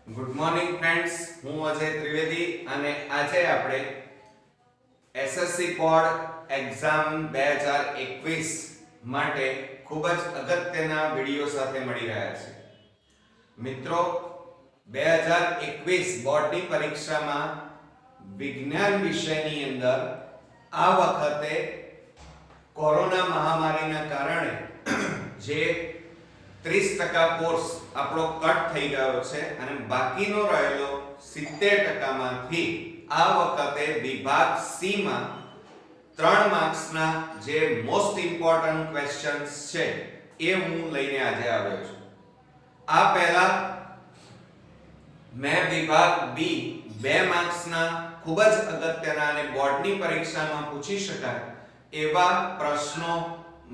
Good morning friends, હું અજય ત્રિવેદી અને આજે આપણે એસએસસી બોર્ડ એક્ઝામ 2021 માટે ખૂબ જ અગત્યના વિડિયો સાથે મળી રહ્યા છે. મિત્રો, 2021 બોર્ડની પરીક્ષામાં વિજ્ઞાન વિષયની અંદર આ વખતે કોરોના મહામારીના કારણે જે 30% કોર્સ આપણો કટ થઈ ગયો છે અને બાકીનો રહેલો 70% માંથી આ વખતે વિભાગ સી માં 3 માર્ક્સના જે મોસ્ટ ઇમ્પોર્ટન્ટ ક્વેશ્ચન્સ છે એ હું લઈને આજે આવ્યો છું. આ પહેલા મેં વિભાગ બી 2 માર્ક્સના ખૂબ જ અગત્યના અને બોર્ડની પરીક્ષામાં પૂછી શકાય એવા પ્રશ્નો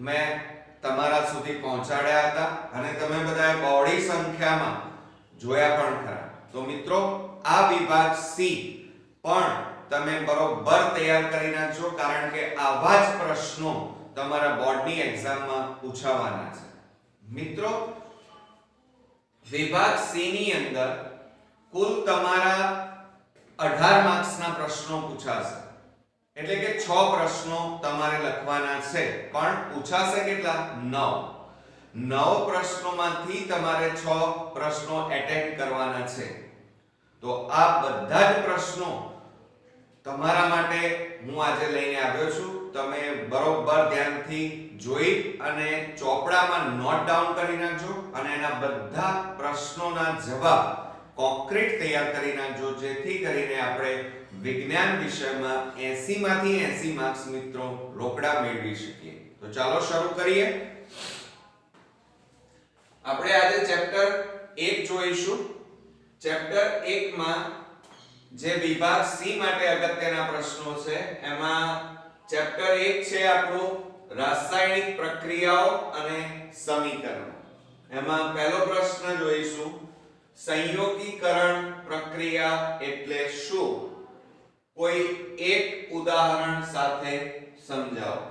મેં તમારા સુધી પહોંચાડ્યા હતા અને તમે બધાએ બહોળી સંખ્યામાં જોયા પણ ખરા. તો મિત્રો, આ વિભાગ સી પણ તમે બરોબર તૈયાર કરી નાખજો, કારણ કે આવા જ પ્રશ્નો તમારા બોર્ડની એક્ઝામમાં પૂછાવાના છે. મિત્રો, વિભાગ સી ની અંદર કુલ તમારા 18 માર્ક્સના પ્રશ્નો પૂછાશે. એટલે કે 6 પ્રશ્નો તમારે લખવાના છે, પણ પૂછાશે કેટલા? 9 પ્રશ્નોમાંથી તમારે 6 પ્રશ્નો એટેમ્પ્ટ કરવાના છે. તો આ બધા જ પ્રશ્નો તમારા માટે હું આજે લઈને આવ્યો છું. તમે બરોબર ધ્યાનથી જોઈ અને ચોપડામાં નોટ ડાઉન કરી નાખજો અને એના બધા પ્રશ્નોના જવાબ કોન્ક્રીટ તૈયાર કરી નાખજો, જેથી કરીને આપણે વિજ્ઞાન વિષયમાં 80 માંથી 80 માર્ક્સ મિત્રો રોકડા મેળવી શકીએ. તો ચાલો શરૂ કરીએ. આપણે આજે ચેપ્ટર 1 જોઈશું. ચેપ્ટર 1 માં જે વિભાગ સી માટે અગત્યના પ્રશ્નો છે એમાં ચેપ્ટર 1 છે આપણું રાસાયણિક પ્રક્રિયાઓ અને સમીકરણો. એમાં પહેલો પ્રશ્ન જોઈશું, સંયોગીકરણ પ્રક્રિયા એટલે શું? કોઈ એક ઉદાહરણ સાથે સમજાવો.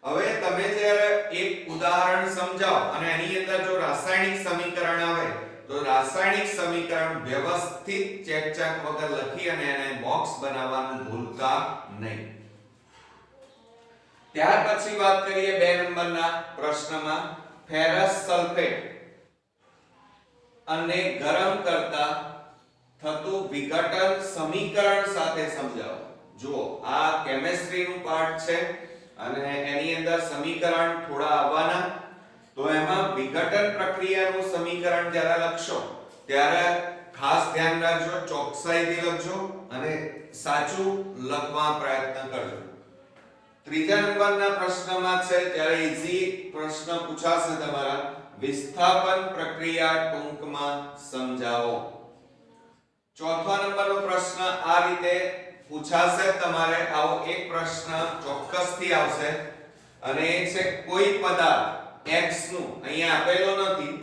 હવે તમે જ્યારે એક ઉદાહરણ સમજાવો અને એની અંદર જો રાસાયણિક સમીકરણ આવે તો રાસાયણિક સમીકરણ વ્યવસ્થિત ચેકચાક વગર લખી અને એને બોક્સ બનાવવાનું ભૂલતા નહીં. ત્યાર પછી વાત કરીએ 2 નંબરના પ્રશ્નમાં, ફેરસ સલ્ફેટ અને ગરમ કરતા થતું વિઘટન સમીકરણ સાથે સમજાવો. જુઓ, આ કેમિસ્ટ્રી નું પાર્ટ છે અને એની અંદર સમીકરણ થોડા આવવાના. તો એમાં વિઘટન પ્રક્રિયાનું સમીકરણ જ્યારે લખશો ત્યારે ખાસ ધ્યાન રાખજો, ચોકસાઈથી લખજો અને સાચું લખવા પ્રયત્ન કરજો. ત્રીજા નંબરના પ્રશ્નમાં છે, ત્યારે ઈઝી પ્રશ્ન પૂછાશે તમારા, વિસ્થાપન પ્રક્રિયા ટૂંકમાં સમજાવો. ચોથા નંબરનો પ્રશ્ન આ રીતે પૂછાશે તમારે. આવો એક પ્રશ્ન ચોક્કસથી આવશે અને એ છે, કોઈ પદાર્થ x નું, અહીંયા આપેલો નથી,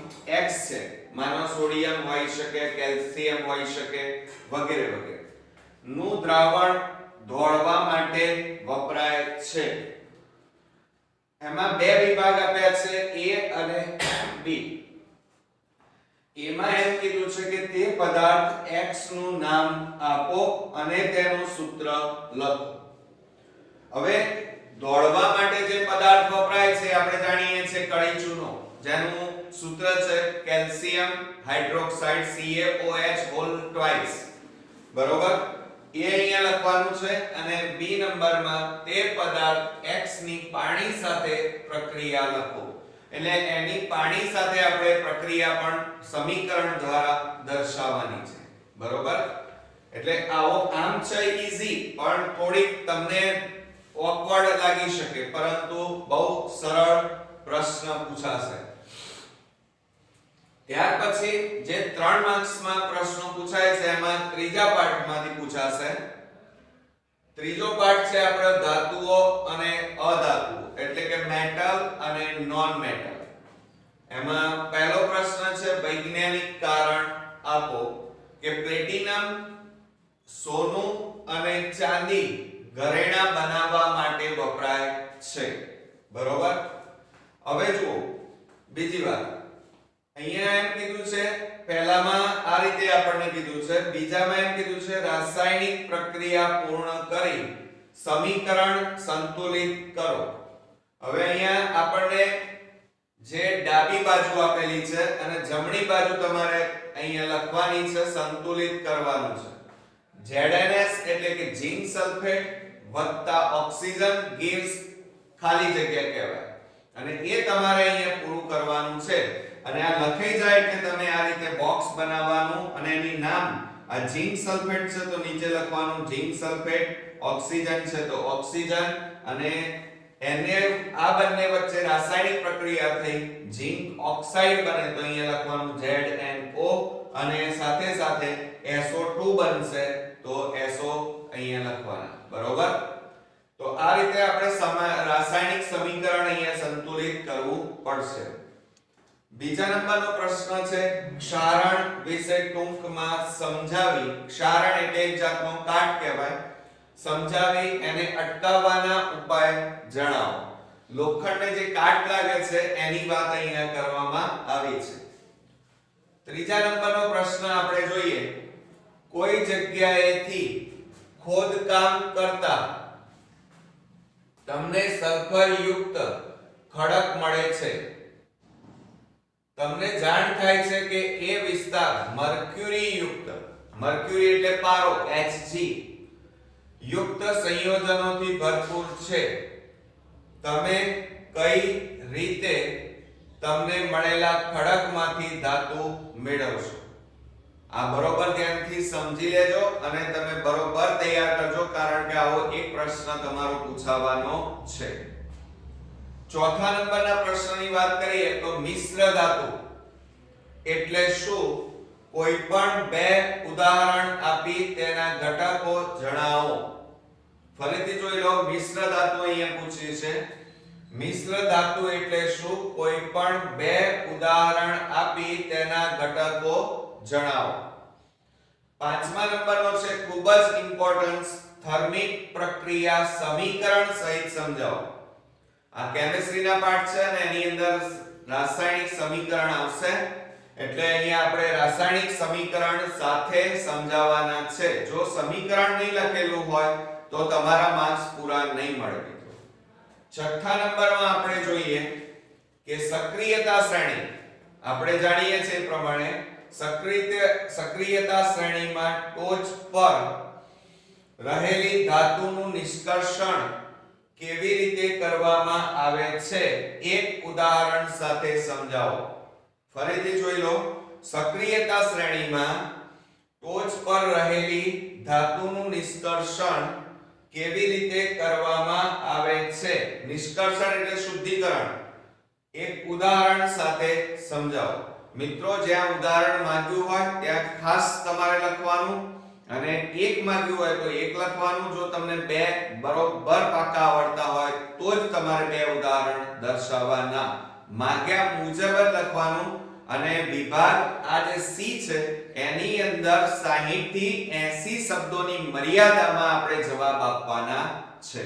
x છે, માનો સોડિયમ હોઈ શકે, કેલ્શિયમ હોઈ શકે વગેરે વગેરે, નું દ્રાવણ દોડવા માટે વપરાય છે. એમાં 2 વિભાગ આપ્યા છે, A અને B. એમાં એમ કીધું છે કે તે પદાર્થ x નું નામ આપો અને તેનું સૂત્ર લખો. હવે દોડવા માટે જે પદાર્થ વપરાય છે આપણે જાણીએ છીએ કળી ચૂનો, જેનું સૂત્ર છે કેલ્શિયમ હાઇડ્રોક્સાઇડ CaOH2. બરોબર? એ અહીંયા લખવાનું છે. અને B નંબરમાં તે પદાર્થ x ની પાણી સાથે પ્રક્રિયા લખો. એટલે એની પાણી સાથે આપણે પ્રક્રિયા પણ સમીકરણ દ્વારા દર્શાવવાની છે. બરોબર? એટલે આવો આમ છે ઈઝી, પણ થોડીક તમને ઓકવર્ડ લાગી શકે, પરંતુ બહુ સરળ પ્રશ્ન પૂછાશે. ત્યાર પછી જે 3 માર્ક્સમાં પ્રશ્નો પૂછાય છે એમાં ત્રીજા પાઠમાંથી પૂછાશે. ત્રીજો પાઠ છે આપણો ધાતુઓ અને અધાતુઓ, એટલે કે મેટલ અને નોન મેટલ. એમાં પહેલો પ્રશ્ન છે, વૈજ્ઞાનિક કારણ આપો કે પ્લેટિનમ, સોનું અને ચાંદી ઘરેણાં બનાવવા માટે વપરાય છે. બરોબર? હવે જુઓ બીજી વાત, અહીંયા એમ કીધું છે પહેલામાં આ રીતે આપણને કીધું છે. બીજામાં એમ કીધું છે રાસાયણિક પ્રક્રિયા પૂર્ણ કરી સમીકરણ સંતુલિત કરો. હવે અહીંયા આપણને જે ડાબી બાજુ આપેલી છે અને જમણી બાજુ તમારે અહીંયા લખવાની છે, સંતુલિત કરવાનું છે. ZnS એટલે કે ઝીંક સલ્ફેટ વત્તા ઓક્સિજન gives ખાલી જગ્યા કહેવાય અને એ તમારે અહીંયા પૂરું કરવાનું છે. અને આ લખાઈ જાય એટલે તમે આ રીતે બોક્સ બનાવવાનું અને એની નામ આ ઝીંક સલ્ફેટ છે તો નીચે લખવાનું ઝીંક સલ્ફેટ, ઓક્સિજન છે તો ઓક્સિજન અને એને આ બંને વચ્ચે રાસાયણિક પ્રક્રિયા થઈ ઝીંક ઓક્સાઇડ બને તો અહીંયા લખવાનું ZnO અને સાથે સાથે SO2 બનશે તો SO અહીંયા લખવાના. બરોબર? તો આ રીતે આપણે રાસાયણિક સમીકરણ અહીંયા સંતુલિત કરવું પડશે. બીજા નંબરનો પ્રશ્ન છે ક્ષારણ વિશે ટૂંકમાં સમજાવી. ક્ષારણ એટલે એક જાતનો કાટ કહેવાય. સમજાવી એને અટકાવવાના ઉપાય જણાવો. લોખંડને જે કાટ લાગે છે એની વાત અહીંયા કરવામાં આવી છે. ત્રીજા નંબરનો પ્રશ્ન આપણે જોઈએ. કોઈ જગ્યાએથી ખોદકામ કરતા તમને સલ્ફર યુક્ત ખડક મળે છે. તમને જાણ થાય છે કે એ વિસ્તાર મર્ક્યુરી યુક્ત, મર્ક્યુરી એટલે પારો Hg યુક્ત સંયોજનોથી ભરપૂર છે. તમે કઈ રીતે તમને મળેલા ખડકમાંથી ધાતુ મેળવશો? આ બરોબર ધ્યાનથી સમજી લેજો અને તમે બરોબર તૈયાર કરજો કારણ કે આવો એક પ્રશ્ન તમારો પૂછાવાનો છે. ચોથા નંબરના પ્રશ્નની વાત કરીએ તો મિશ્ર ધાતુ એટલે શું? કોઈ પણ બે ઉદાહરણ આપી તેના ઘટકો જણાવો. ફરીથી જોઈ લો, મિશ્ર ધાતુ અહીંયા પૂછ્યું છે. મિશ્ર ધાતુ એટલે શું? કોઈ પણ બે ઉદાહરણ આપી તેના ઘટકો જણાવો. પાંચમા નંબરનો છે ખૂબ જ ઇમ્પોર્ટન્સ, થર્મિક પ્રક્રિયા સમીકરણ સહિત સમજાવો. આ કેમિસ્ટ્રીના પાઠ છે અને એની અંદર રાસાયણિક સમીકરણ આવશે એટલે અહીંયા આપણે રાસાયણિક સમીકરણ સાથે સમજાવવાના છે. જો સમીકરણ નહીં લખેલું હોય તો તમારા માર્ક્સ પૂરા નહીં મળે મિત્રો. છઠ્ઠા નંબરમાં આપણે જોઈએ કે સક્રિયતા શ્રેણી. આપણે જાણીએ છીએ એ પ્રમાણે સક્રિયતા શ્રેણીમાં ટોચ પર રહેલી ધાતુનું નિષ્કર્ષણ કેવી રીતે કરવામાં આવે છે એક ઉદાહરણ સાથે સમજાવો. ફરીથી જોઈ લો, સક્રિયતા શ્રેણીમાં ટોચ પર રહેલી ધાતુનું નિષ્કર્ષણ કેવી રીતે કરવામાં આવે છે. નિષ્કર્ષણ એટલે શુદ્ધિકરણ. એક ઉદાહરણ સાથે સમજાવો. મિત્રો જ્યાં ઉદાહરણ માંગ્યું હોય ત્યાં ખાસ તમારે લખવાનું અને એક માંગ્યું હોય તો એક લખવાનું. જો તમને બે બરોબર પાકા આવડતા હોય તો જ તમારે બે ઉદાહરણ દર્શાવવાના. માંગ્યા મુજબ જ લખવાનું અને વિભાગ આ જે સી છે એની અંદર 60 થી 80 શબ્દોની મર્યાદામાં આપણે જવાબ આપવાના છે.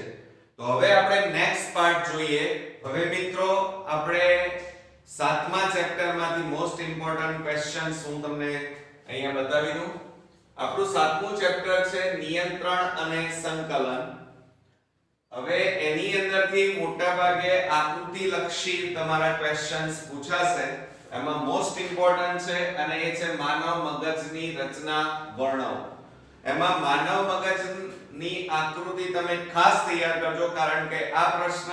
તો હવે આપણે નેક્સ્ટ પાર્ટ જોઈએ. હવે મિત્રો આપણે 7મા ચેપ્ટરમાંથી મોસ્ટ ઇમ્પોર્ટન્ટ ક્વેશ્ચન્સ હું તમને અહીંયા બતાવી દઉં. આપણું 7મું ચેપ્ટર છે નિયંત્રણ અને સંકલન. હવે એની અંદરથી મોટા ભાગે આકૃતિ લક્ષી તમારા ક્વેશ્ચન્સ પૂછાશે. એમાં મોસ્ટ ઇમ્પોર્ટન્ટ છે અને એ છે માનવ મગજની રચના વર્ણવો. એમાં માનવ મગજની આકૃતિ તમે ખાસ તૈયાર કરજો કારણ કે આ પ્રશ્ન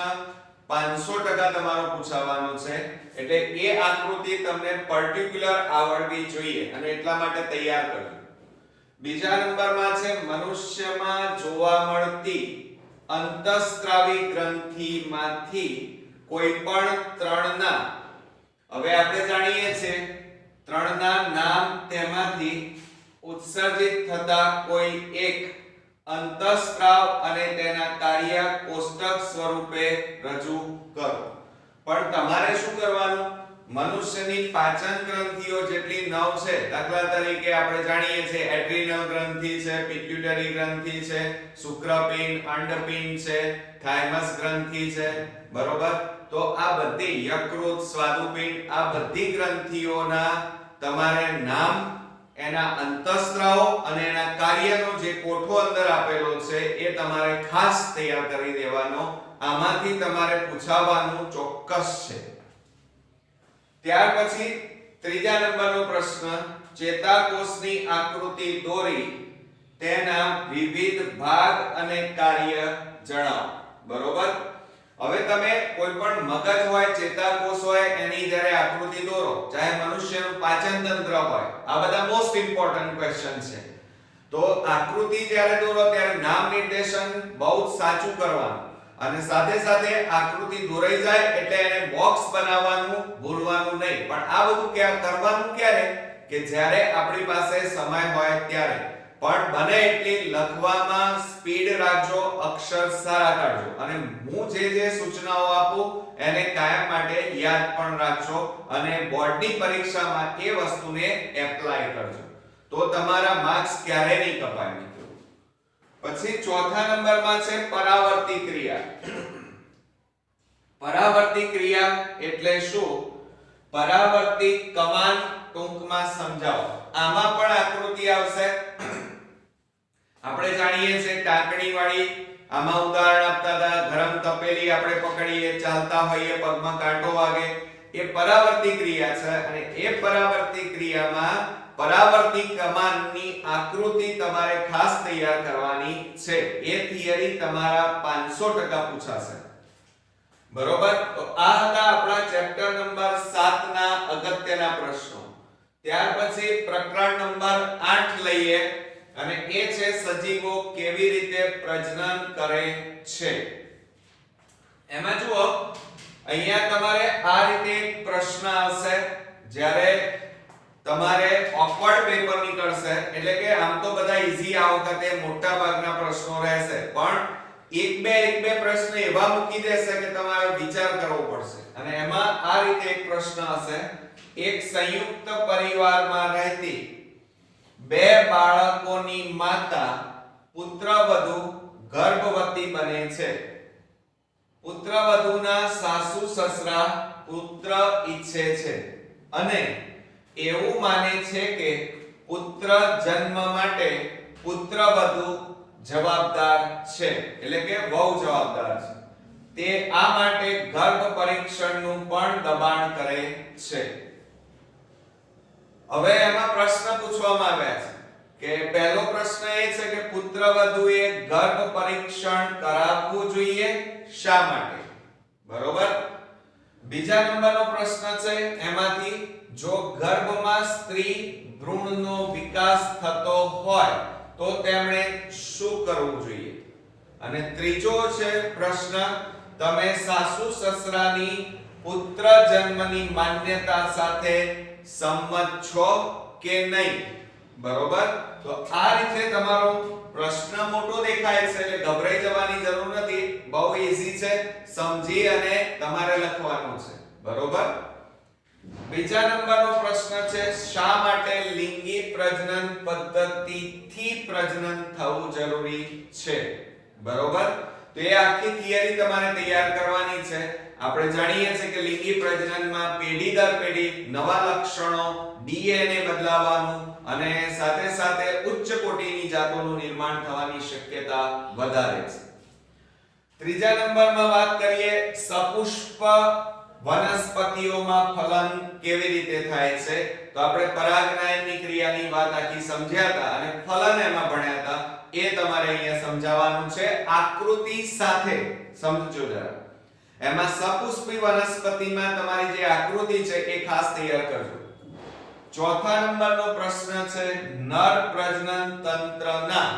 500% તમારો પૂછાવાનો છે એટલે એ આકૃતિ તમને પર્ટિક્યુલર આવડવી જોઈએ અને એટલા માટે તૈયાર કરજો. બીજા નંબરમાં છે મનુષ્યમાં જોવા મળતી અંતઃસ્ત્રાવી ગ્રંથિમાંથી કોઈ પણ ત્રણના, હવે આપણે જાણીએ છીએ ત્રણના નામ તેમાંથી ઉત્સર્જિત થતા કોઈ એક અંતઃસ્ત્રાવ અને તેના કાર્ય કોષ્ટક સ્વરૂપે રજૂ કરો. પણ તમારે શું કરવાનું? મનુષ્યની પાચન ગ્રંથિઓ જેટલી 9 છે. દાખલા તરીકે આપણે જાણીએ છીએ એડ્રિનલ ગ્રંથિ છે, પિટ્યુટરી ગ્રંથિ છે, શુક્રપિંડ, અંડપિંડ છે, થાઇમસ ગ્રંથિ છે. બરોબર? તો આ બધી યકૃત, સ્વાદુપિંડ, આ બધી ગ્રંથિઓના તમારે નામ એના અંતઃસ્ત્રાવો અને એના કાર્યનો જે કોઠો અંદર આપેલો છે એ તમારે ખાસ તૈયાર કરી દેવાનો. આમાંથી તમારે પૂછાવાનું ચોક્કસ છે. ત્યાર પછી ત્રીજા નંબરનો પ્રશ્ન, ચેતાકોષની આકૃતિ દોરી તેના વિવિધ ભાગ અને કાર્ય જણાવો. બરોબર. હવે તમે કોઈ પણ મગજ હોય, ચેતાકોષ હોય, એની જ્યારે આકૃતિ દોરો, ચાહે મનુષ્યનું પાચન તંત્ર હોય, આ બધા મોસ્ટ ઇમ્પોર્ટન્ટ ક્વેશ્ચન છે. તો આકૃતિ જ્યારે દોરો ત્યારે નામ નિર્દેશન બહુ જ સાચું કરવાનું અને સાથે સાથે આકૃતિ દોરાઈ જાય એટલે એને બોક્સ બનાવવાનું ભૂલવાનું નહીં. પણ આ બધું કરવાનું ક્યારે? કે જ્યારે આપણી પાસે સમય હોય ત્યારે. પણ બને એટલી લખવામાં સ્પીડ રાખજો, અક્ષર સારા કાઢજો અને હું જે સૂચનાઓ આપું એને કાયમ માટે યાદ પણ રાખજો અને બોર્ડની પરીક્ષામાં એ વસ્તુને એપ્લાય કરજો. તો તમારા માર્ક્સ ક્યારે નહીં કપાય મિત્રો. પછી ચોથા નંબરમાં છે પરાવર્તી ક્રિયા. પરાવર્તી ક્રિયા એટલે શું? પરાવર્તી કમાન ટૂંકમાં સમજાવો. આમાં પણ આકૃતિ આવશે. આપણે જાણીએ છીએ ટાંકણી વાળી, આમાં ઉદાહરણ આપતા હતા, ગરમ તપેલી આપણે પકડીએ, ચાલતા હોઈએ, પગમાં કાંટો વાગે, એ પરાવર્તી ક્રિયા છે. અને એ પરાવર્તી ક્રિયામાં પરાવર્તી કમાનની આકૃતિ તમારે ખાસ તૈયાર કરવાની છે. એ થિયરી તમારા 500% પૂછાશે. બરોબર. તો આ હતા આપણા ચેપ્ટર નંબર 7 ના અગત્યના પ્રશ્નો. ત્યાર પછી પ્રકરણ નંબર 8 લઈએ અને એ છે સજીવો કેવી રીતે પ્રજનન કરે છે. એમાં જુઓ, અહીંયા તમારે આ રીતે એક પ્રશ્ન આવશે. જ્યારે તમારે ઓકવર્ડ પેપર નીકળશે, એટલે કે આમ તો બધા ઈઝી આ વખતે મોટા ભાગના પ્રશ્નો રહેશે, પણ એક બે પ્રશ્ન એવા મૂકી દેશે કે તમારે વિચાર કરવો પડશે. અને એમાં આ રીતે એક પ્રશ્ન હશે, એક સંયુક્ત પરિવારમાં રહેતી બે બાળકોની માતા પુત્રવધુ ગર્ભવતી બને છે. પુત્રવધુના સાસુ સસરા પુત્ર ઈચ્છે છે અને એવું માને છે કે પુત્ર જન્મ માટે પુત્રવધુ જવાબદાર છે, એટલે કે વહુ જવાબદાર છે. તે આ માટે ગર્ભ પરીક્ષણનું પણ દબાણ કરે છે. હવે એમાં પ્રશ્ન પૂછવામાં આવ્યા છે કે પહેલો પ્રશ્ન એ છે કે પુત્રવધુએ ગર્ભ પરીક્ષણ કરાવવું જોઈએ, શા માટે? બરોબર. બીજા નંબરનો પ્રશ્ન છે એમાંથી, જો ગર્ભમાં સ્ત્રી ભ્રૂણનો વિકાસ થતો હોય તો તેમણે શું કરવું જોઈએ? અને ત્રીજો છે પ્રશ્ન, તમે સાસુ સસરાની પુત્ર જન્મની માન્યતા સાથે સંમત છો કે નહીં? બરોબર. તો આ રીતે તમારો પ્રશ્ન મોટો દેખાય છે એટલે ગભરાઈ જવાની જરૂર નથી, બહુ ઈઝી છે, સમજી અને તમારે લખવાનું છે. બરોબર. બીજા નંબરનો પ્રશ્ન છે, શા માટે લિંગી પ્રજનન પદ્ધતિથી પ્રજનન થવું જરૂરી છે? બરોબર. તો એ આખી થિયરી તમારે તૈયાર કરવાની છે. આપણે જાણીએ છીએ કે લિંગી પ્રજનનમાં પેઢી દર પેઢી નવા લક્ષણો, ડીએનએ બદલાવાનું અને સાથે સાથે ઉચ્ચ કોટીની જાતોનું નિર્માણ થવાની શક્યતા વધારે છે. ત્રીજા નંબરમાં વાત કરીએ, સપુષ્પ વનસ્પતિઓમાં ફલન કેવી રીતે થાય છે? તો આપણે પરાગનયનની ક્રિયાની વાત આખી સમજ્યા હતા અને ફલન એમાં ભણ્યા હતા. એ તમારે અહીંયા સમજાવવાનું છે આકૃતિ સાથે. સમજો જરા. એમાં સપુષ્પી વનસ્પતિમાં તમારી જે આકૃતિ છે એ ખાસ તૈયાર કરજો. ચોથા નંબરનો પ્રશ્ન છે, નર પ્રજનન તંત્રના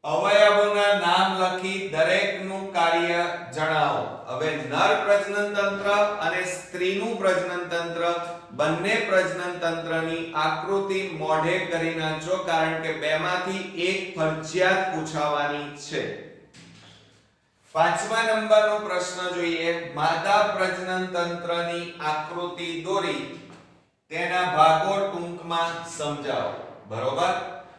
અવયવોના નામ લખી દરેકનું કાર્ય જણાવો. હવે નર પ્રજનન તંત્ર અને સ્ત્રીનું પ્રજનન તંત્ર, બંને પ્રજનન તંત્રની આકૃતિ મોઢે કરી નાખજો, કારણ કે બેમાંથી એક ફરજિયાત પૂછાવાની છે. પાંચમા નંબરનો પ્રશ્ન જોઈએ, માદા પ્રજનન તંત્રની આકૃતિ દોરી તેના ભાગો ટૂંકમાં સમજાવો. બરોબર.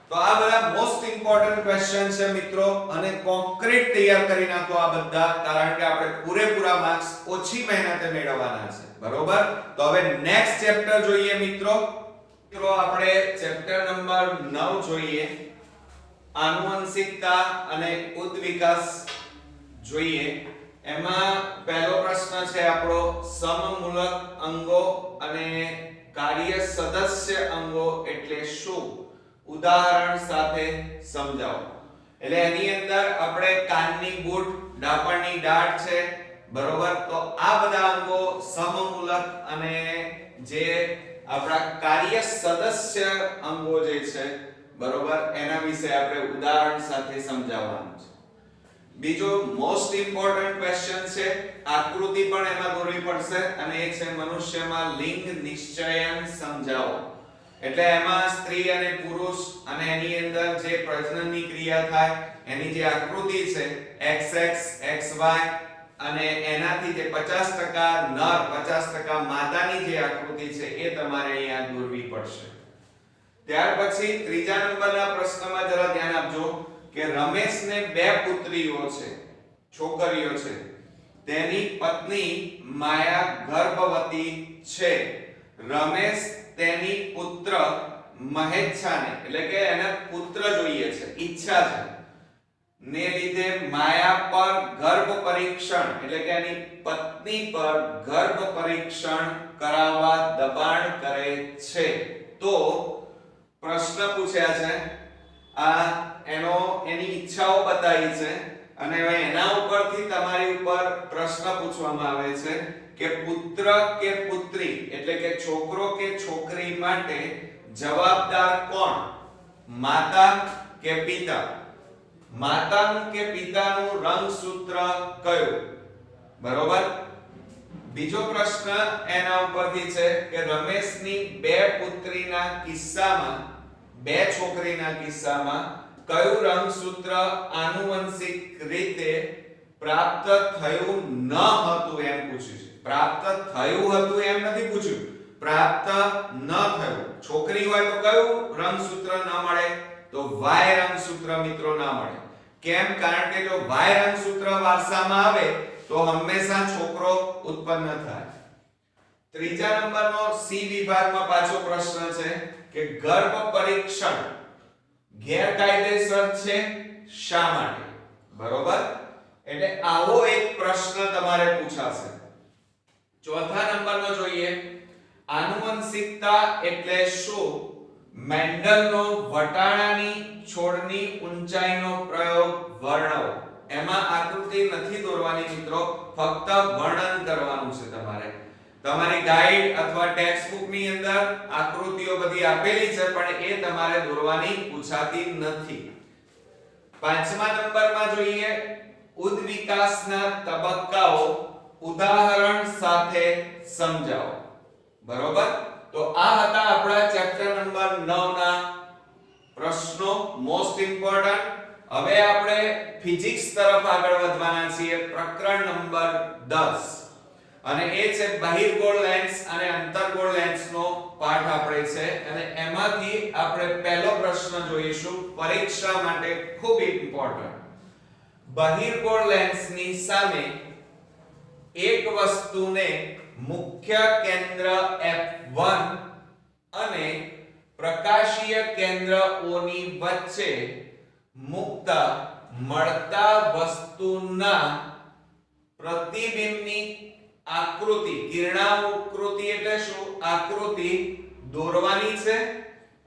તો આ બધા મોસ્ટ ઇમ્પોર્ટન્ટ ક્વેશ્ચન છે મિત્રો, અને કોન્ક્રીટ તૈયાર કરી નાખો આ બધા, કારણ કે આપણે પૂરેપૂરા માર્ક્સ ઓછી મહેનતે મેળવવાના છે. બરોબર. તો હવે નેક્સ્ટ ચેપ્ટર જોઈએ મિત્રો, મિત્રો આપણે ચેપ્ટર નંબર 9 જોઈએ, આનુવંશિકતા અને ઉદ્વિકાસ જોઈએ. એમાં પહેલો પ્રશ્ન છે આપણો સમમૂલક અંગો અને કાર્ય સદસ્ય અંગો એટલે શું? ઉદાહરણ સાથે સમજાવો. એટલે એની અંદર આપણે કાનની બૂટ, ડાપણની ડાળ છે, બરોબર? તો આ બધા અંગો સમમૂલક અને જે આપણા કાર્ય સદસ્ય અંગો જે છે, બરોબર, એના વિશે આપણે ઉદાહરણ સાથે સમજાવવાનું છે. બીજો મોસ્ટ ઇમ્પોર્ટન્ટ ક્વેશ્ચન છે, આકૃતિ પણ એમાં દોરવી પડશે અને એ છે મનુષ્યમાં લિંગ નિશ્ચયન સમજાવો. એટલે એમાં સ્ત્રી અને પુરુષ અને એની અંદર જે પ્રજનનની ક્રિયા થાય એની જે આકૃતિ છે XX XY અને એનાથી જે 50% નર 50% માદાની જે આકૃતિ છે એ તમારે અહીંયા દોરવી પડશે. ત્યાર પછી ત્રીજા નંબરના પ્રશ્નમાં જરા ધ્યાન આપજો કે રમેશને બે પુત્રીઓ છે, છોકરીઓ છે. તેની પત્ની માયા ગર્ભવતી છે. રમેશ તેની પુત્ર મહેચ્છાને, એટલે કે એને પુત્ર જોઈએ છે, ઈચ્છા છે, ને લીધે માયા પર ગર્ભ પરીક્ષણ, એટલે કે એની પત્ની પર ગર્ભ પરીક્ષણ કરાવવા દબાણ કરે છે. તો પ્રશ્ન પૂછ્યા છે, આ એની ઈચ્છાઓ બતાવી છે અને હવે એના ઉપરથી તમારી ઉપર પ્રશ્ન પૂછવામાં આવે છે કે પુત્ર કે પુત્રી, એટલે કે છોકરો કે છોકરી માટે જવાબદાર કોણ? માતા કે પિતા? માતાનું કે પિતાનું રંગસૂત્ર કયું? બરોબર. બીજો પ્રશ્ન એના ઉપરથી છે કે રમેશની બે પુત્રીના કિસ્સામાં, બે છોકરીના કિસ્સામાં કયું રંગસૂત્ર આનુવંશિક રીતે પ્રાપ્ત થયું ન હતું એમ પૂછ્યું છે. પ્રાપ્ત થયું હતું એમ નથી પૂછ્યું, પ્રાપ્ત ન થયું. છોકરી હોય તો કયું રંગસૂત્ર ન મળે? તો Y રંગસૂત્ર મિત્રો ના મળે. કેમ? કારણ કે જો Y રંગસૂત્ર વારસામાં આવે તો હંમેશા છોકરો ઉત્પન્ન થાય. ત્રીજા નંબરનો C વિભાગમાં પાછો પ્રશ્ન છે કે ગર્ભ પરીક્ષણ ગેરકાયદેસર છે, શા માટે? બરોબર. એટલે આવો એક પ્રશ્ન તમારે પૂછાશે. ચોથા નંબરનો જોઈએ, આનુવંશિકતા એટલે શું? મેન્ડલનો વટાણાની છોડની ઊંચાઈનો પ્રયોગ વર્ણવો. એમાં આકૃતિ નથી દોરવાની મિત્રો, ફક્ત વર્ણન કરવાનું છે તમારે. તમારી ગાઈડ અથવા ટેક્સ્ટ બુક ની અંદર આકૃતિઓ બધી આપેલી છે પણ એ તમારે દોરવાની પૂછાતી નથી. પાંચમા નંબરમાં જોઈએ, ઉદ્વિકાસના તબક્કાઓ ઉદાહરણ સાથે સમજાવો. બરોબર. તો આ હતા આપણા ચેપ્ટર નંબર 9 ના પ્રશ્નો, મોસ્ટ ઇમ્પોર્ટન્ટ. હવે આપણે ફિઝિક્સ તરફ આગળ વધવાના છીએ, પ્રકરણ નંબર 10 અને એ છે બહિર્ગોળ લેન્સ અને અંતર્ગોળ લેન્સનો પાઠ આપણે છે અને એમાંથી આપણે પહેલો પ્રશ્ન જોઈશું, પરીક્ષા માટે ખૂબ ઇમ્પોર્ટન્ટ. બહિર્ગોળ લેન્સની સામે એક વસ્તુને મુખ્ય કેન્દ્ર F1 અને પ્રકાશીય કેન્દ્ર O ની વચ્ચે મુકતા મળતા વસ્તુના પ્રતિબિંબની આકૃતિ, કિરણાકૃતિ એટલે શું? આકૃતિ દોરવાની છે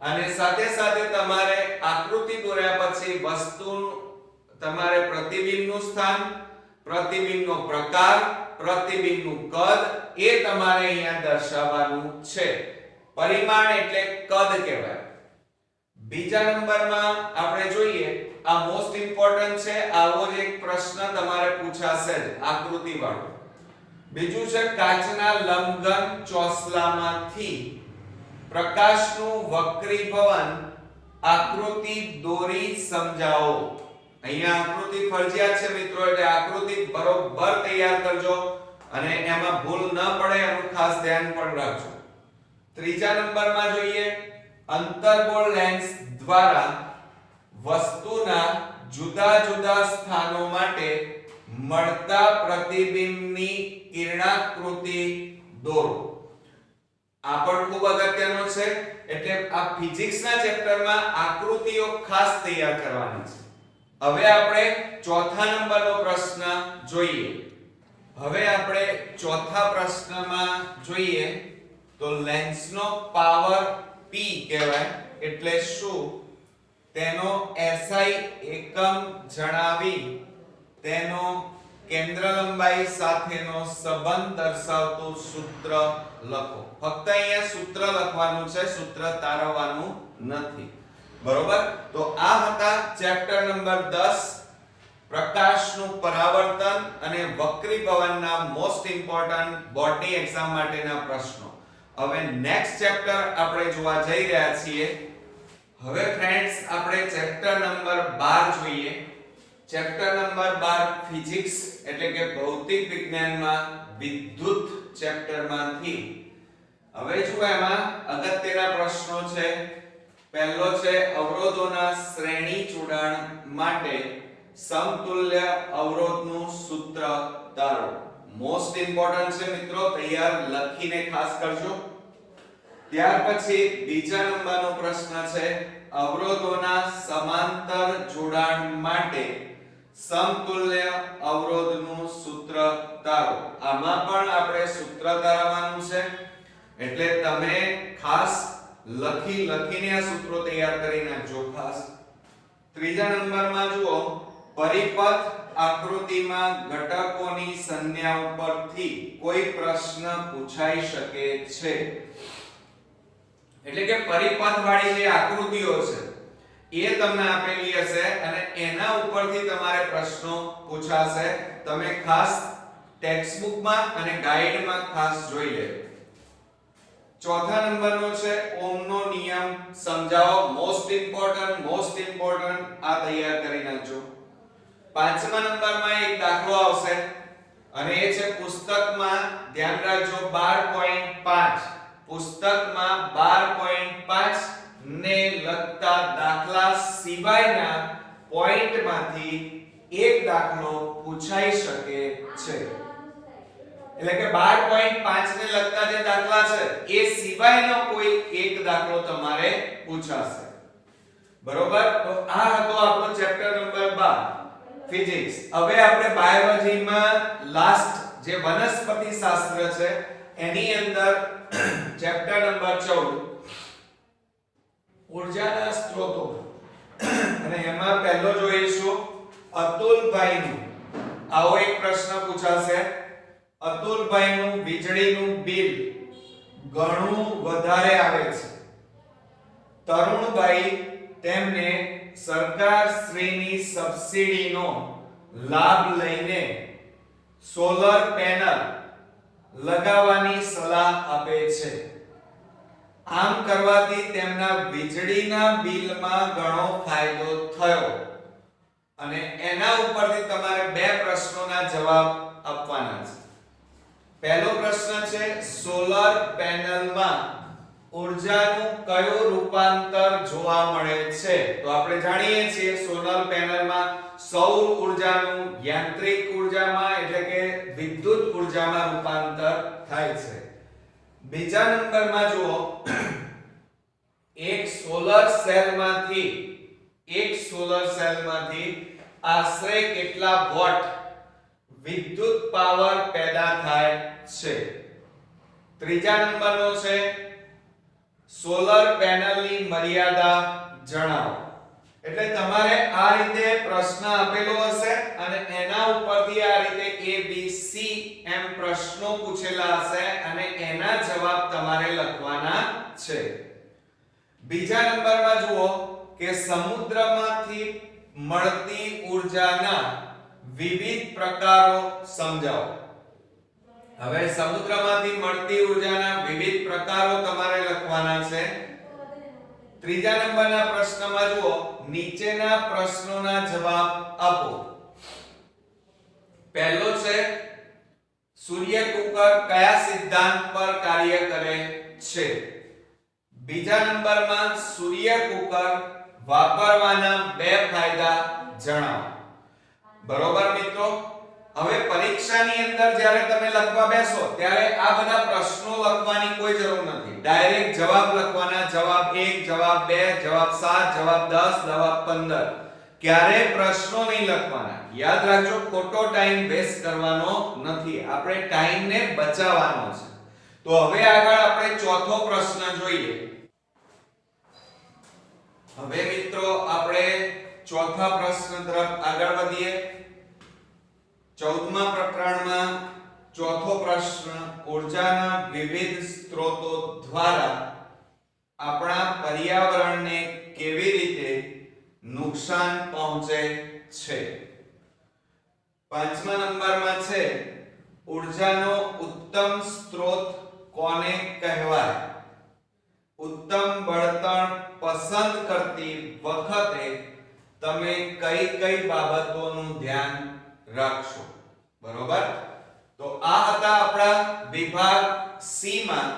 અને સાથે સાથે તમારે આકૃતિ દોર્યા પછી વસ્તુનું તમારે પ્રતિબિંબનું સ્થાન, પ્રતિબિંબનો પ્રકાર, પ્રતિબિંબનું કદ એ તમારે અહીંયા દર્શાવવાનું છે. પરિમાણ એટલે કદ કહેવાય. બીજા નંબરમાં આપણે જોઈએ, આ મોસ્ટ ઇમ્પોર્ટન્ટ છે, આવો જ એક પ્રશ્ન તમારે પૂછાશે જ આકૃતિ વાળો. બીજું છે કાચના લંબઘન ચોસલામાંથી પ્રકાશનું વક્રીભવન આકૃતિ દોરી સમજાવો. અહીંયા આકૃતિ ફરજિયાત છે મિત્રો, એટલે આકૃતિ બરોબર તૈયાર કરજો અને એમાં ભૂલ ન પડે એનું ખાસ ધ્યાન પણ રાખજો. ત્રીજા નંબરમાં જોઈએ, અંતર્ગોળ લેન્સ દ્વારા વસ્તુના જુદા જુદા સ્થાનો માટે મળતા પ્રતિબિંબની કિરણાકૃતિ દોરો. આ પણ ખૂબ અગત્યનો છે, એટલે આ ફિઝિક્સના ચેપ્ટરમાં આકૃતિઓ ખાસ તૈયાર કરવાની છે. હવે આપણે ચોથા નંબરનો પ્રશ્ન જોઈએ. હવે આપણે ચોથા પ્રશ્નમાં જોઈએ તો લેન્સનો પાવર P કહેવાય એટલે શું તેનો SI એકમ જણાવી તેનો કેન્દ્ર લંબાઈ સાથેનો સંબંધ દર્શાવતું સૂત્ર લખો. ફક્ત અહીંયા સૂત્ર લખવાનું છે, સૂત્ર તારવવાનું નથી. બરોબર? તો આ હતા ચેપ્ટર નંબર 10 પ્રકાશનું પરાવર્તન અને વક્રીભવનના મોસ્ટ ઇમ્પોર્ટન્ટ બોર્ડની એક્ઝામ માટેના પ્રશ્નો. હવે નેક્સ્ટ ચેપ્ટર આપણે જોવા જઈ રહ્યા છીએ. હવે ફ્રેન્ડ્સ આપણે ચેપ્ટર નંબર 12 જોઈએ. ચેપ્ટર નંબર 12 ફિઝિક્સ એટલે કે ભૌતિક વિજ્ઞાનમાં વિદ્યુત ચેપ્ટરમાંથી. હવે જુઓ એમાં અગત્યના પ્રશ્નો છે. પહેલો છે અવરોધોના શ્રેણી જોડાણ માટે સમતુલ્ય અવરોધનું સૂત્ર તારો. મોસ્ટ ઇમ્પોર્ટન્ટ છે મિત્રો, તૈયાર લખીને ખાસ કરજો. ત્યાર પછી બીજા નંબરનો પ્રશ્ન છે અવરોધોના સમાંતર જોડાણ માટે સમતુલ્ય અવરોધનું સૂત્ર તારો. આમાં પણ આપણે સૂત્ર તારવવાનું છે, એટલે તમે ખાસ લખીને આ સૂત્રો તૈયાર કરી નાખજો ખાસ. ત્રીજા નંબરમાં જુઓ પરિપથ આકૃતિમાં ઘટકોની સંજ્ઞાઓ પરથી કોઈ પ્રશ્ન પૂછાઈ શકે છે. એટલે કે પરિપથ વાળી જે આકૃતિઓ છે એ તમને આપેલી હશે અને એના ઉપરથી તમારે પ્રશ્નો પૂછાશે. તમે ખાસ ટેક્સ્ટબુકમાં અને ગાઈડમાં ખાસ જોઈ લેજો. ચોથા નંબરનો છે ઓહમનો નિયમ સમજાવો. મોસ્ટ ઇમ્પોર્ટન્ટ આ તૈયાર કરી નાખજો. પાંચમા નંબરમાં એક દાખલો આવશે અને એ છે પુસ્તકમાં, ધ્યાન રાખજો 12.5 પુસ્તકમાં 12.5 ને લગતા દાખલા સિવાયના પોઈન્ટમાંથી એક દાખલો પૂછાઈ શકે છે. એટલે કે 12.5 ને લગતા જે દાખલા છે એ સિવાયનો કોઈ એક દાખલો તમારે પૂછાશે. બરોબર? તો આ હતો આપણો ચેપ્ટર નંબર 12 ફિઝિક્સ. હવે આપણે બાયોલોજીમાં લાસ્ટ જે વનસ્પતિ શાસ્ત્ર છે એની અંદર ચેપ્ટર નંબર 14 ઊર્જાના સ્ત્રોતો, અને એમાં પહેલો જોઈશું અતુલભાઈનું. આવો એક પ્રશ્ન પૂછાશે. અતુલભાઈનું વીજળીનું બિલ ઘણું વધારે આવે છે. તરુણભાઈ તેમને સરકાર શ્રીની સબસિડીનો લાભ લઈને સોલર પેનલ લગાવવાની સલાહ આપે છે. આમ કરવાથી તેમના વીજળીના બિલમાં ઘણો ફાયદો થયો. અને એના ઉપરથી તમારે બે પ્રશ્નોના જવાબ આપવાના છે. પહેલો પ્રશ્ન છે સોલર પેનલમાં ઊર્જાનું કયું રૂપાંતર જોવા મળે છે? તો આપણે જાણીએ છીએ સોલર પેનલમાં સૌર ઊર્જાનું યાંત્રિક ઊર્જામાં એટલે કે વિદ્યુત ઊર્જામાં રૂપાંતર થાય છે. બીજા નંબરમાં જુઓ એક સોલર સેલમાંથી આશરે કેટલા વોટ વિદ્યુત પાવર પેદા થાય છે? ત્રીજા નંબરનો છે સોલર પેનલની મર્યાદા જણાવો. એટલે તમારે આ રીતે પ્રશ્ન આપેલો હશે અને એના ઉપરથી આ રીતે A B C એમ પ્રશ્નો પૂછેલા હશે અને એના જવાબ તમારે લખવાના છે. બીજા નંબરમાં જુઓ કે સમુદ્રમાંથી મળતી ઊર્જાના વિવિધ પ્રકારો સમજાવો. હવે સમુદ્રમાંથી મળતી ઊર્જાના વિવિધ પ્રકારો તમારે લખવાના છે. ત્રીજા નંબરના પ્રશ્નમાં જુઓ નીચેના પ્રશ્નોના જવાબ આપો. પહેલો છે સૂર્ય કુકર કયા સિદ્ધાંત પર કાર્ય કરે છે? બીજા નંબરમાં સૂર્ય કુકર વાપરવાના બે ફાયદા જણાવો. બરોબર મિત્રો? હવે પરીક્ષાની અંદર જ્યારે તમે લખવા બેસો ત્યારે આ બધા પ્રશ્નો લખવાની કોઈ જરૂર નથી. ડાયરેક્ટ જવાબ લખવાના. જવાબ 1, જવાબ 2, જવાબ 7, જવાબ 10, જવાબ 15. ક્યારે પ્રશ્નો નહીં લખવાના. યાદ રાખજો, ખોટો ટાઈમ વેસ્ટ કરવાનો નથી. આપણે ટાઈમને બચાવવાનો છે. તો હવે આગળ આપણે ચોથો પ્રશ્ન જોઈએ. હવે મિત્રો આપણે ચોથા પ્રશ્ન તરફ આગળ વધીએ. 14મા પ્રકરણમાં ચોથો પ્રશ્ન, ઊર્જાના વિવિધ સ્ત્રોતો દ્વારા આપણા પર્યાવરણને કેવી રીતે નુકસાન પહોંચે છે. 5મા નંબરમાં છે ઊર્જાનો ઉત્તમ સ્ત્રોત કોને કહેવાય. ઉત્તમ બળતણ પસંદ કરતી વખતે તમે કઈ કઈ બાબતોનું ધ્યાન રાખશો. બરોબર. તો આ હતા આપણા વિભાગ સી માં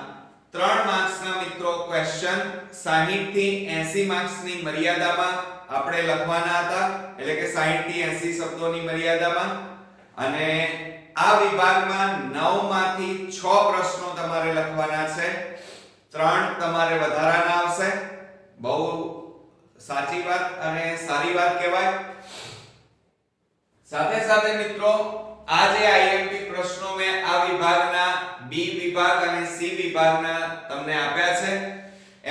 3 માર્ક્સના મિત્રો ક્વેશ્ચન. 60 થી 80 માર્ક્સની મર્યાદામાં આપણે લખવાના હતા, એટલે કે 60 થી 80 શબ્દોની મર્યાદામાં. અને આ વિભાગમાં 9 માંથી 6 પ્રશ્નો તમારે લખવાના છે. 3 તમારે વધારાના આવશે. બહુ સાચી વાત અને સારી વાત કહેવાય. સાથે સાથે મિત્રો આ જે આઈએમપી પ્રશ્નો મેં આ વિભાગના બી વિભાગ અને સી વિભાગના તમને આપ્યા છે,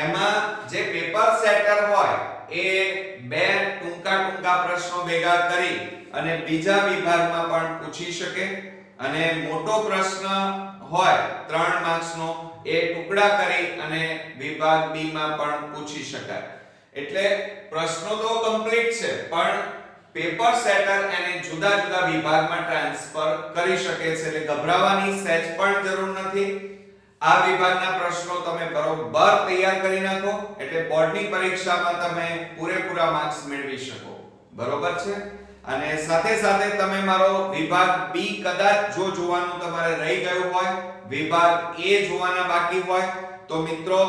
એમાં જે પેપર સેટર હોય એ બે ટૂંકા પ્રશ્નો ભેગા કરી અને બીજા વિભાગમાં પણ પૂછી શકે, અને મોટો પ્રશ્ન હોય 3 માર્ક્સનો એ ટુકડા કરી અને વિભાગ બી માં પણ પૂછી શકાય. એટલે પ્રશ્નો તો કમ્પ્લીટ છે, પણ પેપર સેટર એને જુદા જુદા વિભાગમાં ટ્રાન્સફર કરી શકે છે. એટલે ગભરાવાની સહેજ પણ જરૂર નથી. આ વિભાગના પ્રશ્નો તમે બરોબર તૈયાર કરી નાખો એટલે બોર્ડની પરીક્ષામાં તમે પૂરેપૂરા માર્ક્સ મેળવી શકો. બરોબર છે. અને સાથે સાથે તમે મારો વિભાગ બી કદાચ જો જોવાનું તમારે રહી ગયું હોય, વિભાગ એ જોવાના બાકી હોય, તો મિત્રો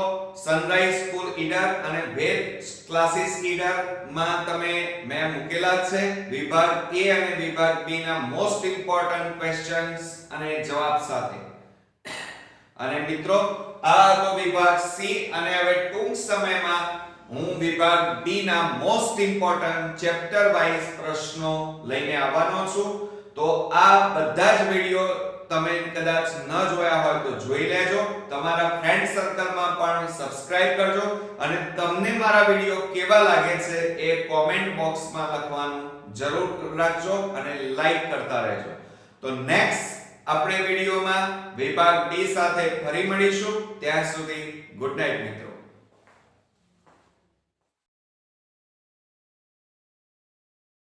સનરાઈઝ સ્કૂલ ઈડર અને વેદ ક્લાસીસ ઈડર માં તમે મેં મૂકેલા છે વિભાગ એ અને વિભાગ બી ના મોસ્ટ ઇમ્પોર્ટન્ટ ક્વેશ્ચન્સ અને જવાબ સાથે. અને મિત્રો આ તો વિભાગ સી, અને હવે ટૂંક સમયમાં હું વિભાગ બી ના મોસ્ટ ઇમ્પોર્ટન્ટ ચેપ્ટર વાઇઝ પ્રશ્નો લઈને આવવાનો છું. તો આ બધા જ વિડિયો તમે કદાચ ન જોયા હોય તો જોઈ લેજો. તમારા ફ્રેન્ડ સર્કલમાં પણ સબસ્ક્રાઇબ કરજો, અને તમને મારા વિડિયો કેવા લાગે છે એ કોમેન્ટ બોક્સમાં લખવાનું જરૂર રાખજો અને લાઈક કરતા રહેજો. તો નેક્સ્ટ આપણે વિડિયોમાં વિભાગ ડી સાથે ફરી મળીશું. ત્યાં સુધી ગુડ નાઈટ મિત્રો.